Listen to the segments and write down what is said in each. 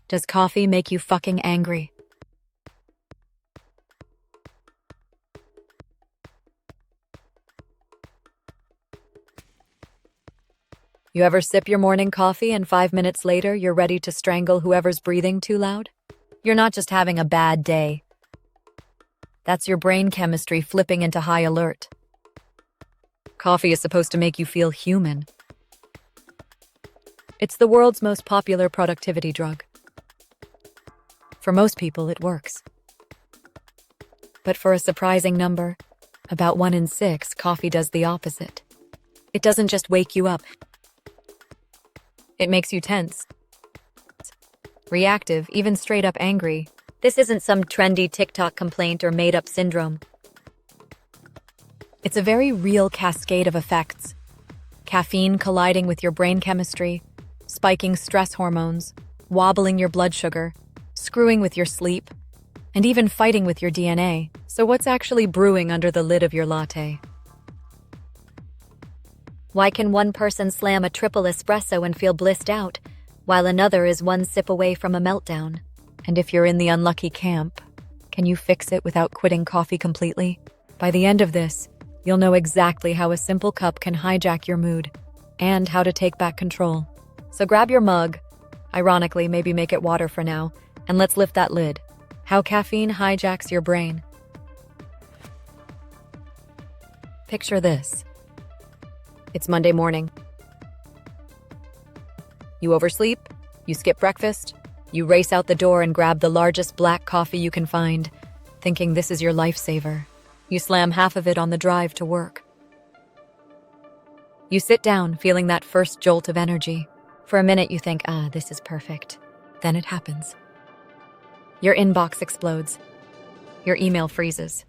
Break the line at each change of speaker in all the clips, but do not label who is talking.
Does coffee make you fucking angry? You ever sip your morning coffee and 5 minutes later you're ready to strangle whoever's breathing too loud? You're not just having a bad day. That's your brain chemistry flipping into high alert. Coffee is supposed to make you feel human. It's the world's most popular productivity drug. For most people, it works. But for a surprising number, about 1 in 6, coffee does the opposite. It doesn't just wake you up. It makes you tense, reactive, even straight up angry. This isn't some trendy TikTok complaint or made-up syndrome. It's a very real cascade of effects. Caffeine colliding with your brain chemistry, spiking stress hormones, wobbling your blood sugar, screwing with your sleep, and even fighting with your DNA. So what's actually brewing under the lid of your latte? Why can one person slam a triple espresso and feel blissed out, while another is one sip away from a meltdown? And if you're in the unlucky camp, can you fix it without quitting coffee completely? By the end of this, you'll know exactly how a simple cup can hijack your mood and how to take back control. So grab your mug, ironically, maybe make it water for now, and let's lift that lid. How caffeine hijacks your brain. Picture this. It's Monday morning. You oversleep, you skip breakfast, you race out the door and grab the largest black coffee you can find, thinking this is your lifesaver. You slam half of it on the drive to work. You sit down, feeling that first jolt of energy. For a minute you think, this is perfect. Then it happens. Your inbox explodes. Your email freezes.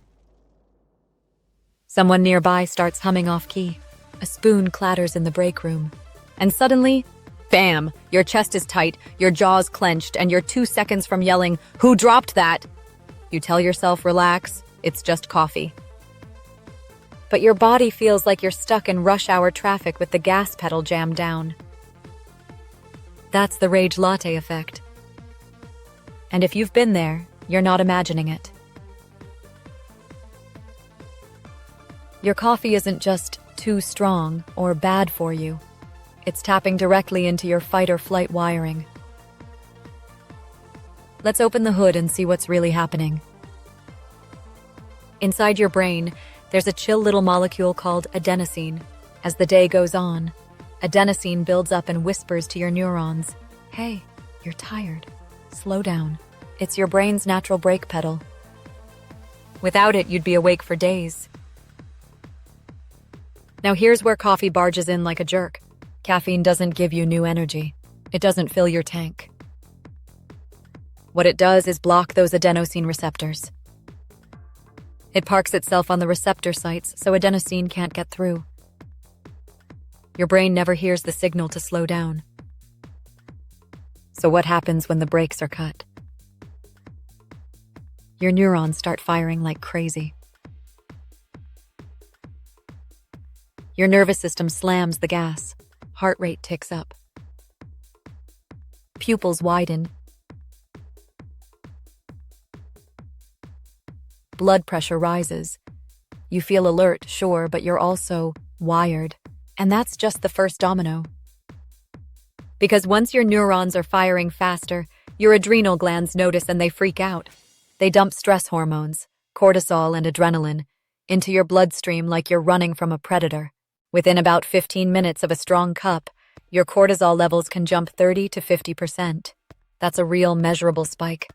Someone nearby starts humming off key. A spoon clatters in the break room. And suddenly, bam! Your chest is tight, your jaws clenched, and you're 2 seconds from yelling, "Who dropped that?" You tell yourself, relax, it's just coffee. But your body feels like you're stuck in rush hour traffic with the gas pedal jammed down. That's the rage latte effect. And if you've been there, you're not imagining it. Your coffee isn't just too strong or bad for you. It's tapping directly into your fight or flight wiring. Let's open the hood and see what's really happening. Inside your brain, there's a chill little molecule called adenosine. As the day goes on, adenosine builds up and whispers to your neurons, "Hey, you're tired. Slow down." It's your brain's natural brake pedal. Without it, you'd be awake for days. Now here's where coffee barges in like a jerk. Caffeine doesn't give you new energy. It doesn't fill your tank. What it does is block those adenosine receptors. It parks itself on the receptor sites so adenosine can't get through. Your brain never hears the signal to slow down. So what happens when the brakes are cut? Your neurons start firing like crazy. Your nervous system slams the gas. Heart rate ticks up. Pupils widen. Blood pressure rises. You feel alert, sure, but you're also wired. And that's just the first domino. Because once your neurons are firing faster, your adrenal glands notice and they freak out. They dump stress hormones, cortisol and adrenaline, into your bloodstream like you're running from a predator. Within about 15 minutes of a strong cup, your cortisol levels can jump 30 to 50%. That's a real measurable spike.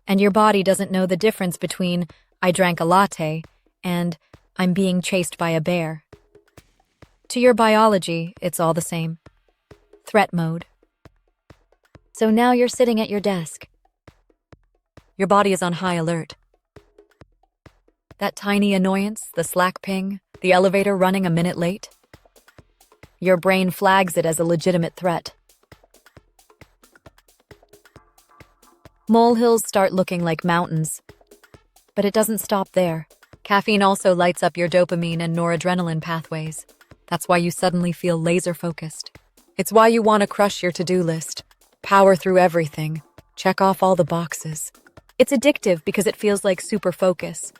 And your body doesn't know the difference between "I drank a latte" and "I'm being chased by a bear." To your biology, it's all the same. Threat mode. So now you're sitting at your desk. Your body is on high alert. That tiny annoyance, the Slack ping, the elevator running a minute late, your brain flags it as a legitimate threat. Molehills start looking like mountains. But it doesn't stop there. Caffeine also lights up your dopamine and noradrenaline pathways. That's why you suddenly feel laser-focused. It's why you want to crush your to-do list. power through everything, check off all the boxes. It's addictive because it feels like super focus.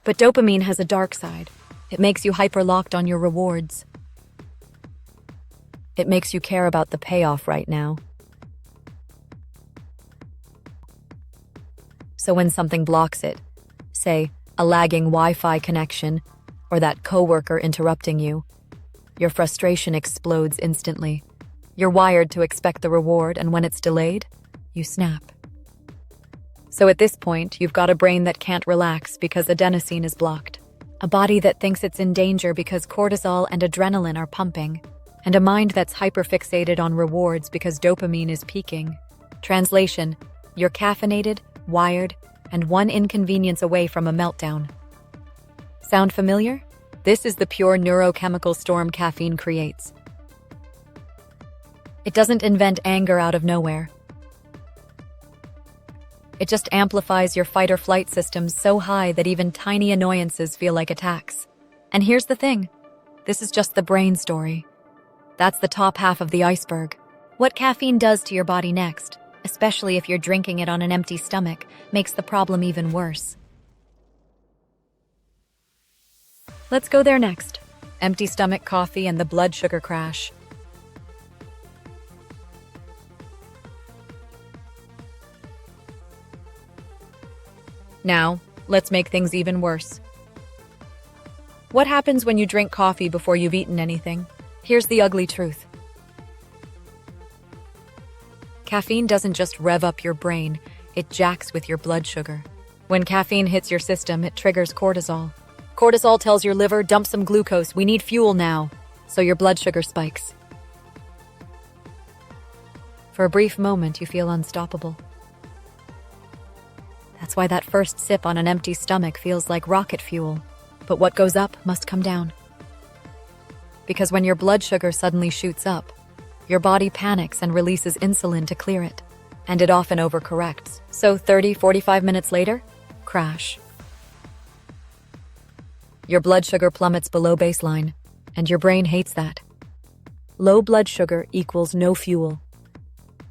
But dopamine has a dark side. It makes you hyper-locked on your rewards. It makes you care about the payoff right now. So when something blocks it, say a lagging Wi-Fi connection or that coworker interrupting you, your frustration explodes instantly. You're wired to expect the reward, and when it's delayed, you snap. So at this point, you've got a brain that can't relax because adenosine is blocked, a body that thinks it's in danger because cortisol and adrenaline are pumping, and a mind that's hyperfixated on rewards because dopamine is peaking. Translation: you're caffeinated, wired, and one inconvenience away from a meltdown. Sound familiar? This is the pure neurochemical storm caffeine creates. It doesn't invent anger out of nowhere. It just amplifies your fight-or-flight systems so high that even tiny annoyances feel like attacks. And here's the thing. This is just the brain story. That's the top half of the iceberg. What caffeine does to your body next, especially if you're drinking it on an empty stomach, makes the problem even worse. Let's go there next. Empty stomach coffee and the blood sugar crash. Now, let's make things even worse. What happens when you drink coffee before you've eaten anything? Here's the ugly truth. Caffeine doesn't just rev up your brain, it jacks with your blood sugar. When caffeine hits your system, it triggers cortisol. Cortisol tells your liver, dump some glucose, we need fuel now. So your blood sugar spikes. For a brief moment, you feel unstoppable. That's why that first sip on an empty stomach feels like rocket fuel. But what goes up must come down. Because when your blood sugar suddenly shoots up, your body panics and releases insulin to clear it. And it often overcorrects. So 30-45 minutes later, crash. Your blood sugar plummets below baseline, and your brain hates that. Low blood sugar equals no fuel.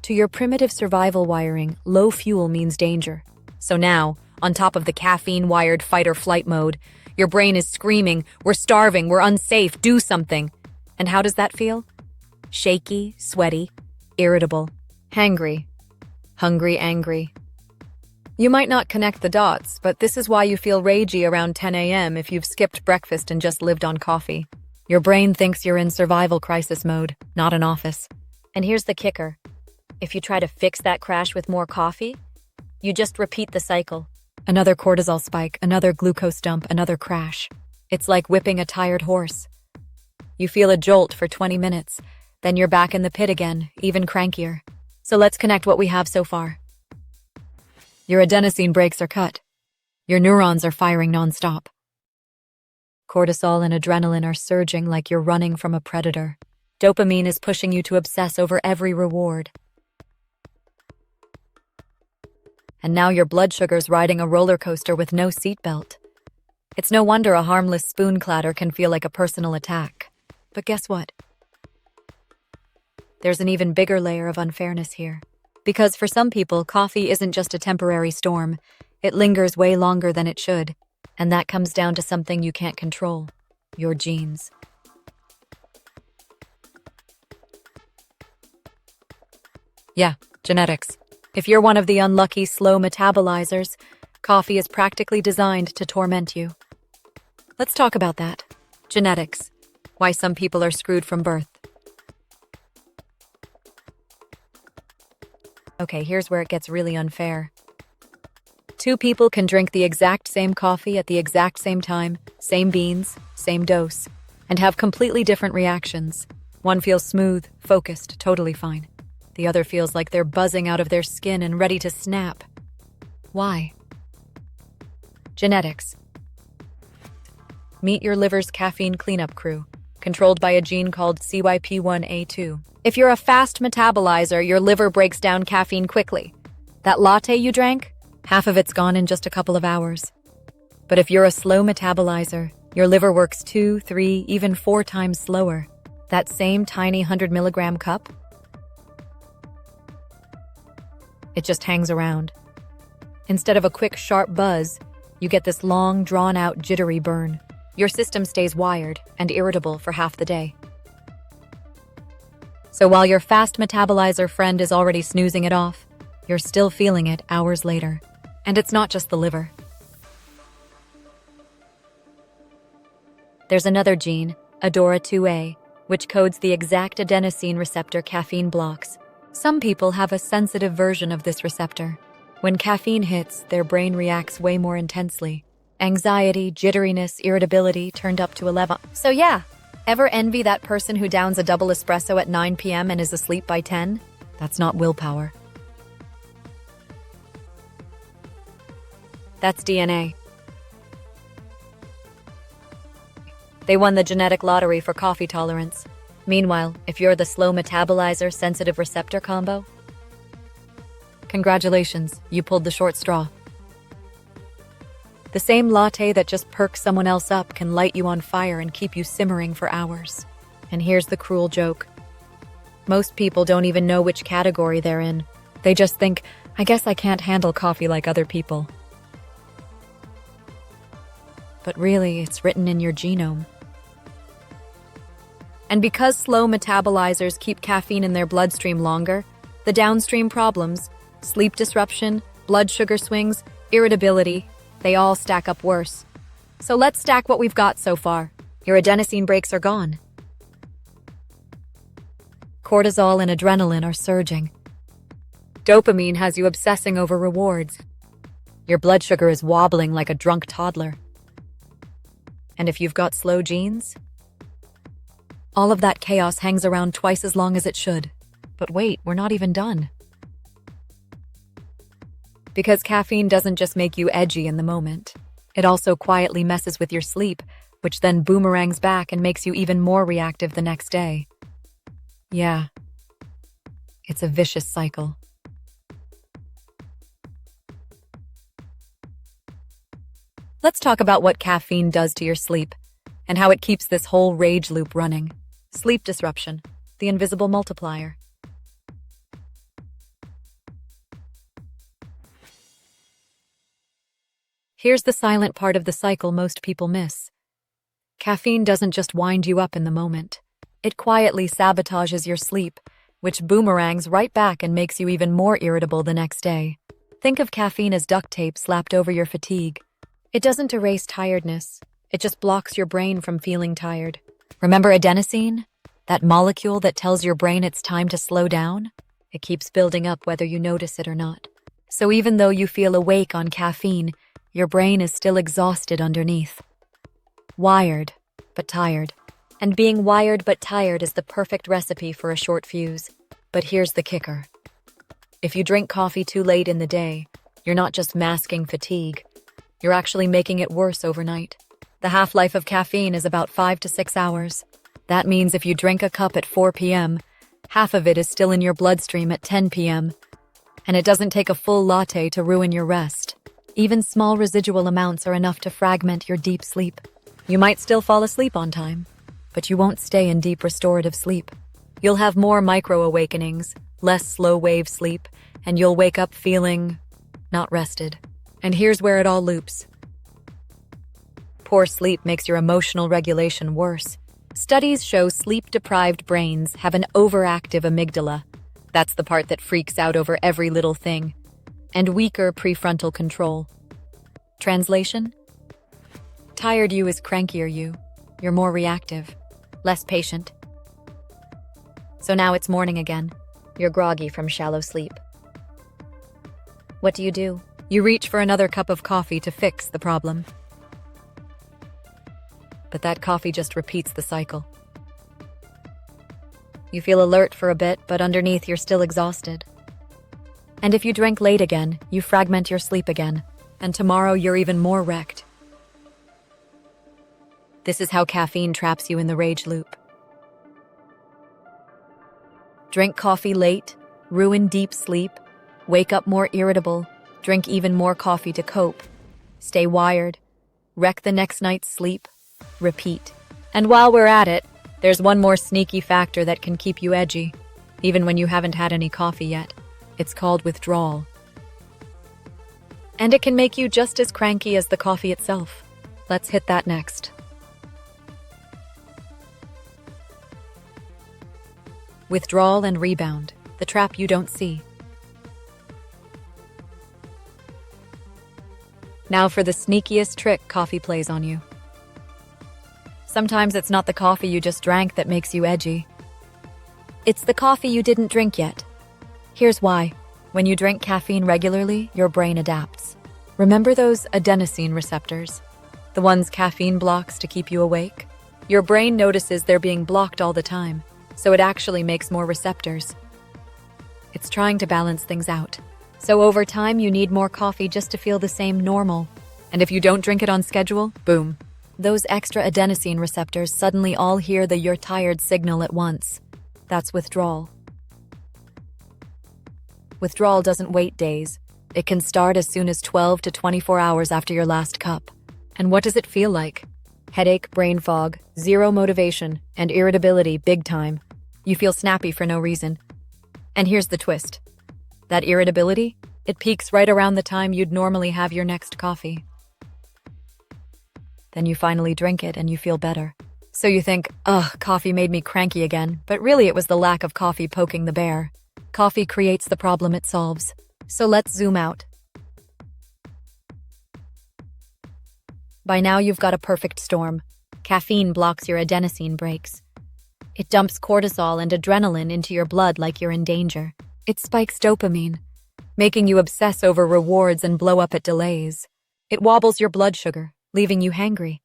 To your primitive survival wiring, low fuel means danger. So now, on top of the caffeine-wired fight-or-flight mode, your brain is screaming, we're starving, we're unsafe, do something. And how does that feel? Shaky, sweaty, irritable, hangry, hungry, angry. You might not connect the dots, but this is why you feel ragey around 10 a.m. if you've skipped breakfast and just lived on coffee. Your brain thinks you're in survival crisis mode, not an office. And here's the kicker. If you try to fix that crash with more coffee, you just repeat the cycle. Another cortisol spike, another glucose dump, another crash. It's like whipping a tired horse. You feel a jolt for 20 minutes, then you're back in the pit again, even crankier. So let's connect what we have so far. Your adenosine brakes are cut. Your neurons are firing nonstop. Cortisol and adrenaline are surging like you're running from a predator. Dopamine is pushing you to obsess over every reward. And now your blood sugar's riding a roller coaster with no seatbelt. It's no wonder a harmless spoon clatter can feel like a personal attack. But guess what? There's an even bigger layer of unfairness here. Because for some people, coffee isn't just a temporary storm. It lingers way longer than it should. And that comes down to something you can't control. Your genes. Yeah, genetics. If you're one of the unlucky slow metabolizers, coffee is practically designed to torment you. Let's talk about that. Genetics. Why some people are screwed from birth. Okay, here's where it gets really unfair. Two people can drink the exact same coffee at the exact same time, same beans, same dose, and have completely different reactions. One feels smooth, focused, totally fine. The other feels like they're buzzing out of their skin and ready to snap. Why? Genetics. Meet your liver's caffeine cleanup crew, controlled by a gene called CYP1A2. If you're a fast metabolizer, your liver breaks down caffeine quickly. That latte you drank, half of it's gone in just a couple of hours. But if you're a slow metabolizer, your liver works 2, 3, even 4 times slower. That same tiny 100 milligram cup? It just hangs around. Instead of a quick, sharp buzz, you get this long, drawn-out, jittery burn. Your system stays wired and irritable for half the day. So while your fast metabolizer friend is already snoozing it off, you're still feeling it hours later. And it's not just the liver. There's another gene, ADORA2A, which codes the exact adenosine receptor caffeine blocks. Some people have a sensitive version of this receptor. When caffeine hits, their brain reacts way more intensely. Anxiety, jitteriness, irritability turned up to 11. So yeah, ever envy that person who downs a double espresso at 9 p.m. and is asleep by 10? That's not willpower. That's DNA. They won the genetic lottery for coffee tolerance. Meanwhile, if you're the slow metabolizer sensitive receptor combo, congratulations, you pulled the short straw. The same latte that just perks someone else up can light you on fire and keep you simmering for hours. And here's the cruel joke. Most people don't even know which category they're in. They just think, I guess I can't handle coffee like other people. But really, it's written in your genome. And because slow metabolizers keep caffeine in their bloodstream longer, the downstream problems, sleep disruption, blood sugar swings, irritability, they all stack up worse. So let's stack what we've got so far. Your adenosine brakes are gone. Cortisol and adrenaline are surging. Dopamine has you obsessing over rewards. Your blood sugar is wobbling like a drunk toddler. And if you've got slow genes, all of that chaos hangs around twice as long as it should. But wait, we're not even done. Because caffeine doesn't just make you edgy in the moment. It also quietly messes with your sleep, which then boomerangs back and makes you even more reactive the next day. Yeah, it's a vicious cycle. Let's talk about what caffeine does to your sleep and how it keeps this whole rage loop running. Sleep disruption, the invisible multiplier. Here's the silent part of the cycle most people miss. Caffeine doesn't just wind you up in the moment. It quietly sabotages your sleep, which boomerangs right back and makes you even more irritable the next day. Think of caffeine as duct tape slapped over your fatigue. It doesn't erase tiredness. It just blocks your brain from feeling tired. Remember adenosine? That molecule that tells your brain it's time to slow down? It keeps building up whether you notice it or not. So even though you feel awake on caffeine, your brain is still exhausted underneath. Wired, but tired. And being wired but tired is the perfect recipe for a short fuse. But here's the kicker. If you drink coffee too late in the day, you're not just masking fatigue. You're actually making it worse overnight. The half-life of caffeine is about 5 to 6 hours. That means if you drink a cup at 4 p.m., half of it is still in your bloodstream at 10 p.m. And it doesn't take a full latte to ruin your rest. Even small residual amounts are enough to fragment your deep sleep. You might still fall asleep on time, but you won't stay in deep restorative sleep. You'll have more micro-awakenings, less slow-wave sleep, and you'll wake up feeling not rested. And here's where it all loops. Poor sleep makes your emotional regulation worse. Studies show sleep-deprived brains have an overactive amygdala. That's the part that freaks out over every little thing. And weaker prefrontal control. Translation? Tired you is crankier you. You're more reactive, less patient. So now it's morning again. You're groggy from shallow sleep. What do? You reach for another cup of coffee to fix the problem. But that coffee just repeats the cycle. You feel alert for a bit, but underneath you're still exhausted. And if you drink late again, you fragment your sleep again, and tomorrow you're even more wrecked. This is how caffeine traps you in the rage loop. Drink coffee late, ruin deep sleep, wake up more irritable, drink even more coffee to cope, stay wired, wreck the next night's sleep, repeat. And while we're at it, there's one more sneaky factor that can keep you edgy, even when you haven't had any coffee yet. It's called withdrawal. And it can make you just as cranky as the coffee itself. Let's hit that next. Withdrawal and rebound, the trap you don't see. Now for the sneakiest trick coffee plays on you. Sometimes it's not the coffee you just drank that makes you edgy. It's the coffee you didn't drink yet. Here's why. When you drink caffeine regularly, your brain adapts. Remember those adenosine receptors? The ones caffeine blocks to keep you awake? Your brain notices they're being blocked all the time, so it actually makes more receptors. It's trying to balance things out. So over time, you need more coffee just to feel the same normal. And if you don't drink it on schedule, boom. Those extra adenosine receptors suddenly all hear the "you're tired" signal at once. That's withdrawal. Withdrawal doesn't wait days. It can start as soon as 12 to 24 hours after your last cup. And what does it feel like? Headache, brain fog, zero motivation, and irritability big time. You feel snappy for no reason. And here's the twist. That irritability, it peaks right around the time you'd normally have your next coffee. Then you finally drink it and you feel better. So you think, ugh, coffee made me cranky again, but really it was the lack of coffee poking the bear. Coffee creates the problem it solves. So let's zoom out. By now you've got a perfect storm. Caffeine blocks your adenosine brakes. It dumps cortisol and adrenaline into your blood like you're in danger. It spikes dopamine, making you obsess over rewards and blow up at delays. It wobbles your blood sugar, leaving you hangry.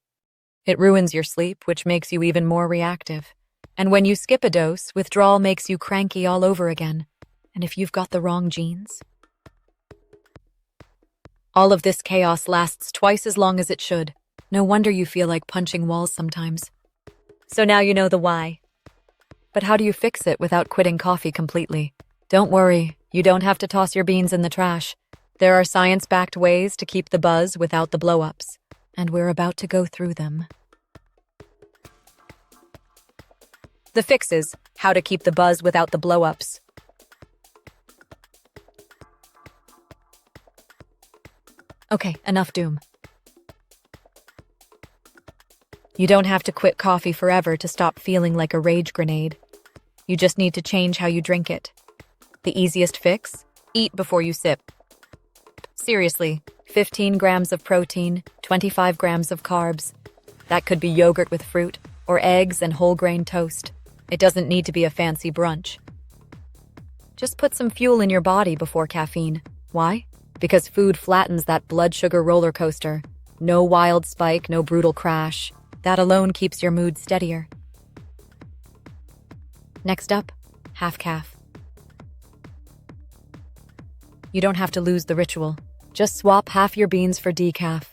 It ruins your sleep, which makes you even more reactive. And when you skip a dose, withdrawal makes you cranky all over again. And if you've got the wrong genes? All of this chaos lasts twice as long as it should. No wonder you feel like punching walls sometimes. So now you know the why. But how do you fix it without quitting coffee completely? Don't worry, you don't have to toss your beans in the trash. There are science-backed ways to keep the buzz without the blow-ups. And we're about to go through them. The fixes, how to keep the buzz without the blow-ups. Okay, enough doom. You don't have to quit coffee forever to stop feeling like a rage grenade. You just need to change how you drink it. The easiest fix? Eat before you sip. Seriously, 15 grams of protein, 25 grams of carbs. That could be yogurt with fruit, or eggs and whole grain toast. It doesn't need to be a fancy brunch. Just put some fuel in your body before caffeine. Why? Because food flattens that blood sugar roller coaster. No wild spike, no brutal crash. That alone keeps your mood steadier. Next up, half calf. You don't have to lose the ritual. Just swap half your beans for decaf.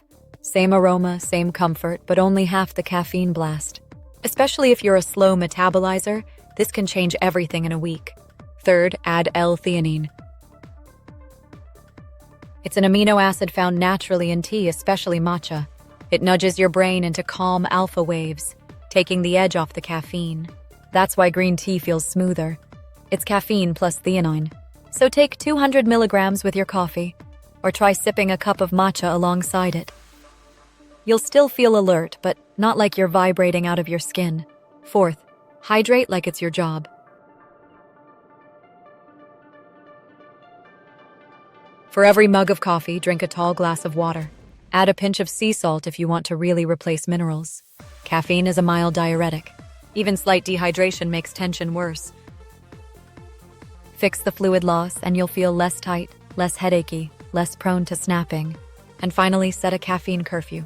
Same aroma, same comfort, but only half the caffeine blast. Especially if you're a slow metabolizer, this can change everything in a week. Third, add L-theanine. It's an amino acid found naturally in tea, especially matcha. It nudges your brain into calm alpha waves, taking the edge off the caffeine. That's why green tea feels smoother. It's caffeine plus theanine. So take 200 milligrams with your coffee, or try sipping a cup of matcha alongside it. You'll still feel alert, but not like you're vibrating out of your skin. Fourth, hydrate like it's your job. For every mug of coffee, drink a tall glass of water. Add a pinch of sea salt if you want to really replace minerals. Caffeine is a mild diuretic. Even slight dehydration makes tension worse. Fix the fluid loss and you'll feel less tight, less headachy, less prone to snapping. And finally, set a caffeine curfew.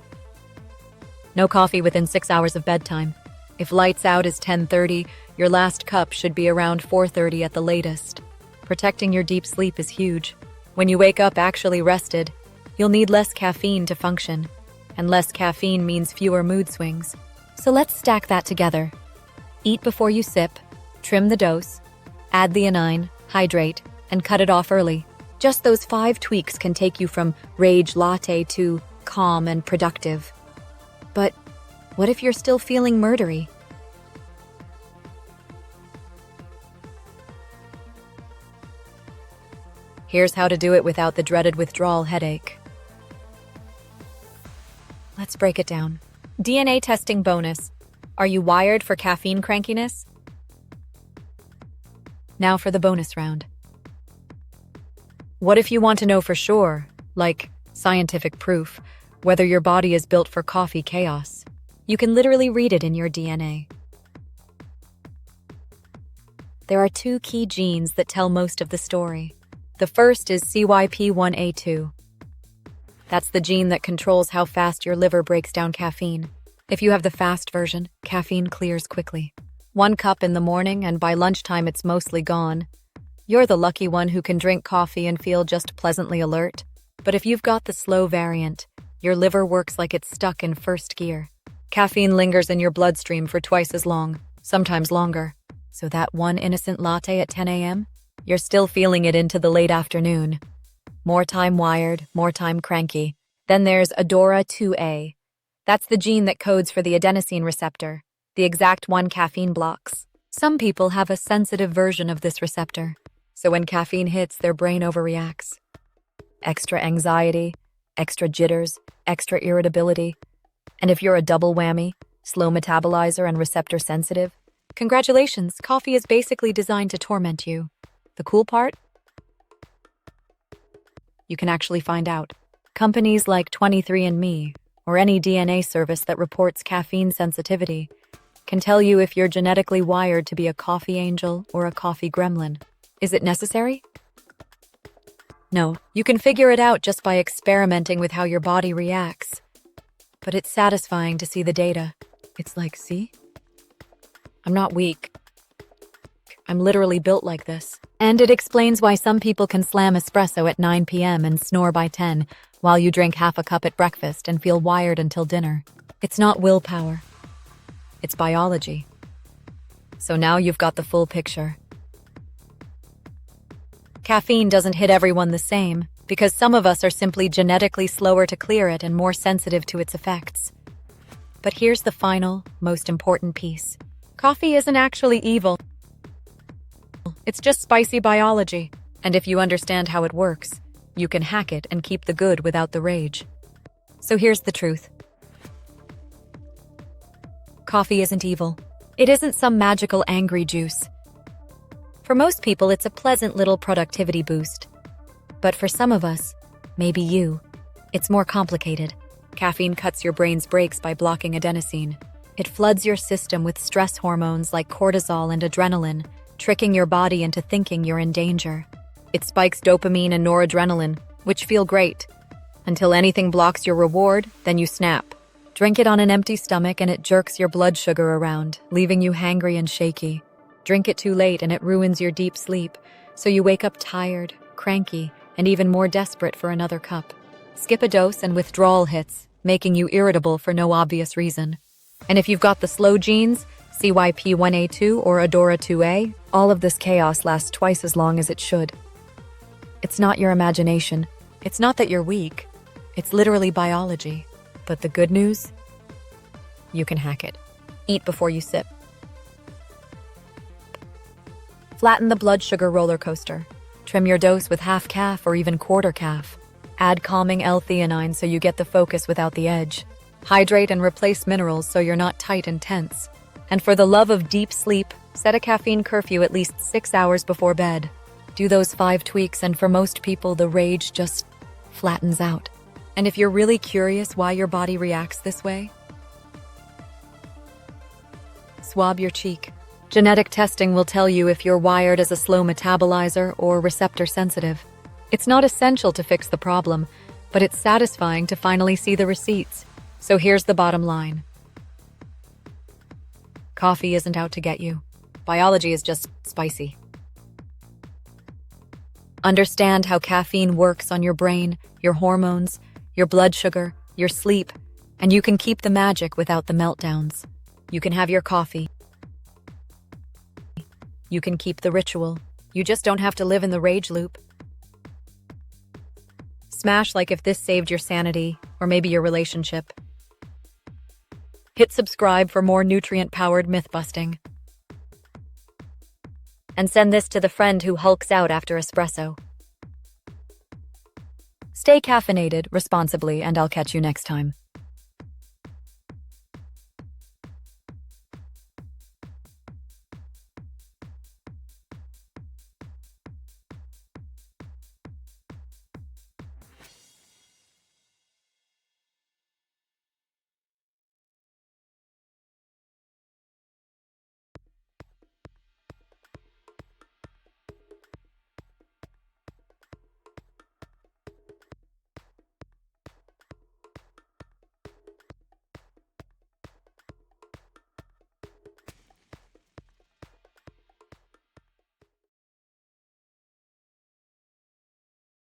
No coffee within 6 hours of bedtime. If lights out is 10:30, your last cup should be around 4:30 at the latest. Protecting your deep sleep is huge. When you wake up actually rested, you'll need less caffeine to function. And less caffeine means fewer mood swings. So let's stack that together. Eat before you sip, trim the dose, add theanine, hydrate, and cut it off early. Just those 5 tweaks can take you from rage latte to calm and productive. But what if you're still feeling murdery? Here's how to do it without the dreaded withdrawal headache. Let's break it down. DNA testing bonus. Are you wired for caffeine crankiness? Now for the bonus round. What if you want to know for sure, like scientific proof, whether your body is built for coffee chaos? You can literally read it in your DNA. There are 2 key genes that tell most of the story. The first is CYP1A2. That's the gene that controls how fast your liver breaks down caffeine. If you have the fast version, caffeine clears quickly. 1 cup in the morning, and by lunchtime it's mostly gone. You're the lucky one who can drink coffee and feel just pleasantly alert. But if you've got the slow variant, your liver works like it's stuck in first gear. Caffeine lingers in your bloodstream for twice as long, sometimes longer. So that one innocent latte at 10 a.m., you're still feeling it into the late afternoon. More time wired, more time cranky. Then there's ADORA2A. That's the gene that codes for the adenosine receptor, the exact one caffeine blocks. Some people have a sensitive version of this receptor, so when caffeine hits, their brain overreacts. Extra anxiety, extra jitters, extra irritability. And if you're a double whammy, slow metabolizer and receptor sensitive, congratulations, coffee is basically designed to torment you. The cool part? You can actually find out. Companies like 23andMe, or any DNA service that reports caffeine sensitivity, can tell you if you're genetically wired to be a coffee angel or a coffee gremlin. Is it necessary? No, you can figure it out just by experimenting with how your body reacts. But it's satisfying to see the data. It's like, see? I'm not weak. I'm literally built like this. And it explains why some people can slam espresso at 9 p.m. and snore by 10, while you drink half a cup at breakfast and feel wired until dinner. It's not willpower. It's biology. So now you've got the full picture. Caffeine doesn't hit everyone the same, because some of us are simply genetically slower to clear it and more sensitive to its effects. But here's the final, most important piece. Coffee isn't actually evil. It's just spicy biology. And if you understand how it works, you can hack it and keep the good without the rage. So here's the truth. Coffee isn't evil. It isn't some magical angry juice. For most people, it's a pleasant little productivity boost. But for some of us, maybe you, it's more complicated. Caffeine cuts your brain's brakes by blocking adenosine. It floods your system with stress hormones like cortisol and adrenaline, tricking your body into thinking you're in danger. It spikes dopamine and noradrenaline, which feel great. Until anything blocks your reward, then you snap. Drink it on an empty stomach and it jerks your blood sugar around, leaving you hangry and shaky. Drink it too late and it ruins your deep sleep, so you wake up tired, cranky, and even more desperate for another cup. Skip a dose and withdrawal hits, making you irritable for no obvious reason. And if you've got the slow genes, CYP1A2 or ADORA2A, all of this chaos lasts twice as long as it should. It's not your imagination. It's not that you're weak. It's literally biology. But the good news? You can hack it. Eat before you sip. Flatten the blood sugar roller coaster. Trim your dose with half calf or even quarter calf. Add calming L-theanine so you get the focus without the edge. Hydrate and replace minerals so you're not tight and tense. And for the love of deep sleep, set a caffeine curfew at least 6 hours before bed. Do those 5 tweaks and for most people, the rage just flattens out. And if you're really curious why your body reacts this way, swab your cheek. Genetic testing will tell you if you're wired as a slow metabolizer or receptor sensitive. It's not essential to fix the problem, but it's satisfying to finally see the receipts. So here's the bottom line. Coffee isn't out to get you. Biology is just spicy. Understand how caffeine works on your brain, your hormones, your blood sugar, your sleep, and you can keep the magic without the meltdowns. You can have your coffee. You can keep the ritual. You just don't have to live in the rage loop. Smash like if this saved your sanity, or maybe your relationship. Hit subscribe for more nutrient-powered myth-busting. And send this to the friend who hulks out after espresso. Stay caffeinated responsibly, and I'll catch you next time.